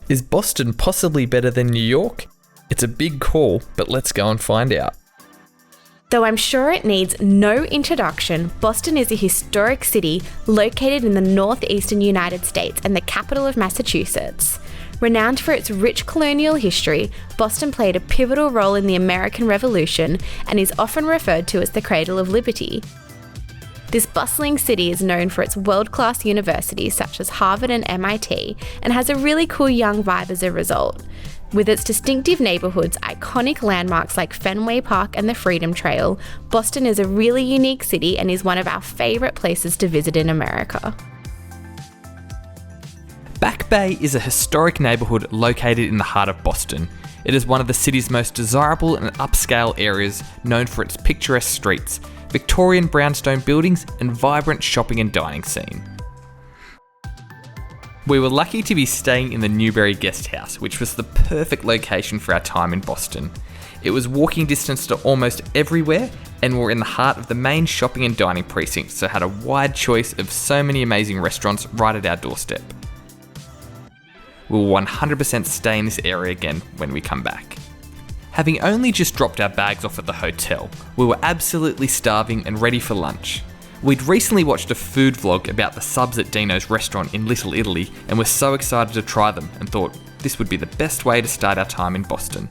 Is Boston possibly better than New York? It's a big call, but let's go and find out. Though I'm sure it needs no introduction, Boston is a historic city located in the northeastern United States and the capital of Massachusetts. Renowned for its rich colonial history, Boston played a pivotal role in the American Revolution and is often referred to as the cradle of liberty. This bustling city is known for its world-class universities such as Harvard and MIT, and has a really cool young vibe as a result. With its distinctive neighbourhoods, iconic landmarks like Fenway Park and the Freedom Trail, Boston is a really unique city and is one of our favourite places to visit in America. Back Bay is a historic neighbourhood located in the heart of Boston. It is one of the city's most desirable and upscale areas, known for its picturesque streets, Victorian brownstone buildings, and vibrant shopping and dining scene. We were lucky to be staying in the Newbury guest house, which was the perfect location for our time in Boston. It was walking distance to almost everywhere, and we're in the heart of the main shopping and dining precinct, so had a wide choice of so many amazing restaurants right at our doorstep. We'll 100% stay in this area again when we come back. Having only just dropped our bags off at the hotel, we were absolutely starving and ready for lunch. We'd recently watched a food vlog about the subs at Dino's restaurant in Little Italy and were so excited to try them and thought this would be the best way to start our time in Boston.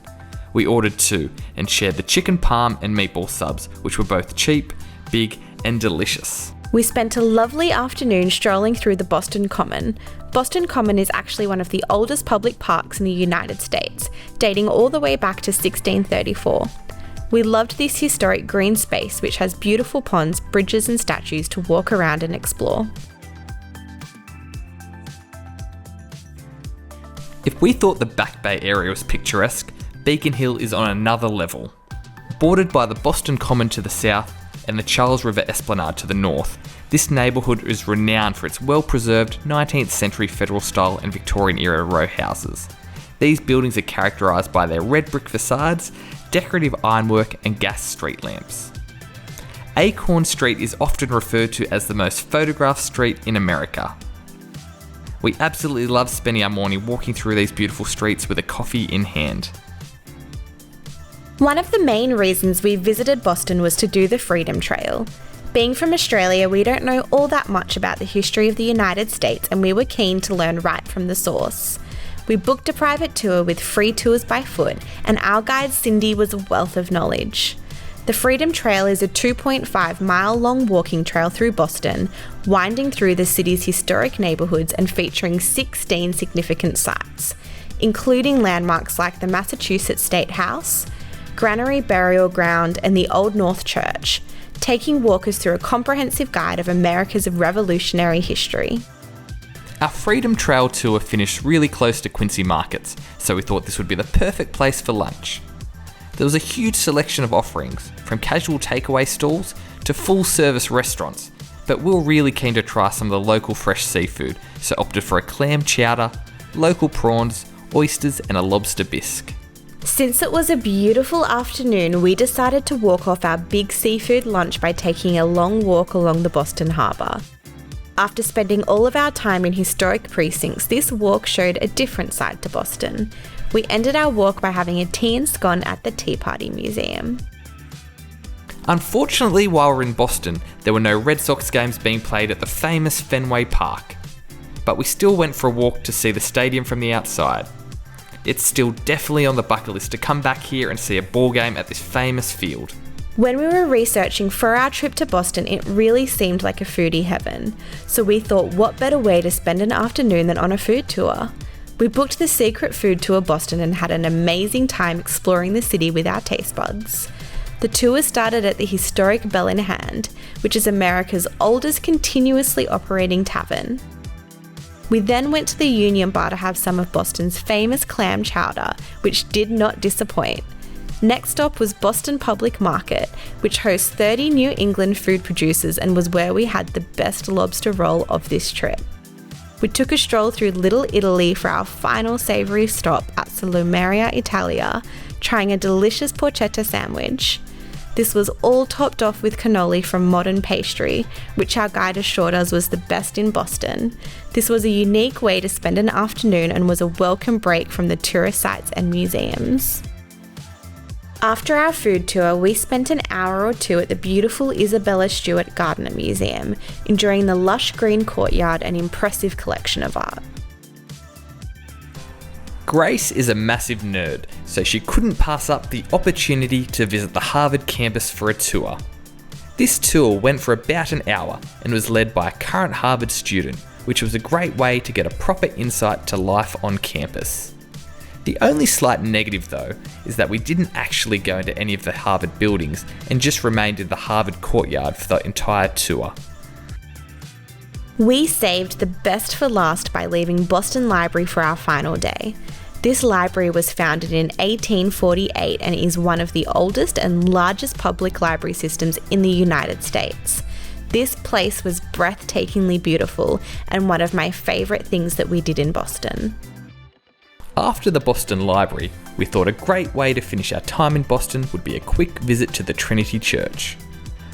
We ordered 2 and shared the chicken parm and meatball subs, which were both cheap, big and delicious. We spent a lovely afternoon strolling through the Boston Common. Boston Common is actually one of the oldest public parks in the United States, dating all the way back to 1634. We loved this historic green space which has beautiful ponds, bridges and statues to walk around and explore. If we thought the Back Bay area was picturesque, Beacon Hill is on another level. Bordered by the Boston Common to the south and the Charles River Esplanade to the north, this neighbourhood is renowned for its well-preserved 19th century federal style and Victorian era row houses. These buildings are characterised by their red brick facades, decorative ironwork and gas street lamps. Acorn Street is often referred to as the most photographed street in America. We absolutely love spending our morning walking through these beautiful streets with a coffee in hand. One of the main reasons we visited Boston was to do the Freedom Trail. Being from Australia, we don't know all that much about the history of the United States, and we were keen to learn right from the source. We booked a private tour with free tours by foot, and our guide Cindy was a wealth of knowledge. The Freedom Trail is a 2.5-mile-long walking trail through Boston, winding through the city's historic neighbourhoods and featuring 16 significant sites, including landmarks like the Massachusetts State House, Granary Burial Ground, and the Old North Church, taking walkers through a comprehensive guide of America's revolutionary history. Our Freedom Trail tour finished really close to Quincey Markets, so we thought this would be the perfect place for lunch. There was a huge selection of offerings, from casual takeaway stalls to full-service restaurants, but we were really keen to try some of the local fresh seafood, so opted for a clam chowder, local prawns, oysters and a lobster bisque. Since it was a beautiful afternoon, we decided to walk off our big seafood lunch by taking a long walk along the Boston Harbour. After spending all of our time in historic precincts, this walk showed a different side to Boston. We ended our walk by having a tea and scone at the Tea Party Museum. Unfortunately, while we're in Boston, there were no Red Sox games being played at the famous Fenway Park. But we still went for a walk to see the stadium from the outside. It's still definitely on the bucket list to come back here and see a ball game at this famous field. When we were researching for our trip to Boston, it really seemed like a foodie heaven. So we thought, what better way to spend an afternoon than on a food tour? We booked the Secret Food Tour Boston and had an amazing time exploring the city with our taste buds. The tour started at the historic Bell in Hand, which is America's oldest continuously operating tavern. We then went to the Union Bar to have some of Boston's famous clam chowder, which did not disappoint. Next stop was Boston Public Market, which hosts 30 New England food producers and was where we had the best lobster roll of this trip. We took a stroll through Little Italy for our final savoury stop at Salumeria Italia, trying a delicious porchetta sandwich. This was all topped off with cannoli from Modern Pastry, which our guide assured us was the best in Boston. This was a unique way to spend an afternoon and was a welcome break from the tourist sites and museums. After our food tour, we spent an hour or two at the beautiful Isabella Stewart Gardner Museum, enjoying the lush green courtyard and impressive collection of art. Grace is a massive nerd, so she couldn't pass up the opportunity to visit the Harvard campus for a tour. This tour went for about an hour and was led by a current Harvard student, which was a great way to get a proper insight to life on campus. The only slight negative though is that we didn't actually go into any of the Harvard buildings and just remained in the Harvard courtyard for the entire tour. We saved the best for last by leaving Boston Library for our final day. This library was founded in 1848 and is one of the oldest and largest public library systems in the United States. This place was breathtakingly beautiful and one of my favourite things that we did in Boston. After the Boston Library, we thought a great way to finish our time in Boston would be a quick visit to the Trinity Church.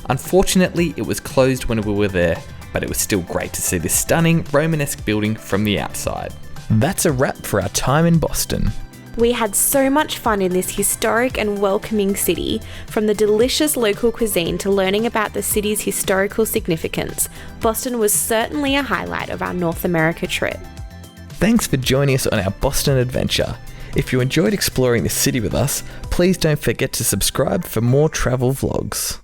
Unfortunately, it was closed when we were there, but it was still great to see this stunning Romanesque building from the outside. That's a wrap for our time in Boston. We had so much fun in this historic and welcoming city, from the delicious local cuisine to learning about the city's historical significance. Boston was certainly a highlight of our North America trip. Thanks for joining us on our Boston adventure. If you enjoyed exploring the city with us, please don't forget to subscribe for more travel vlogs.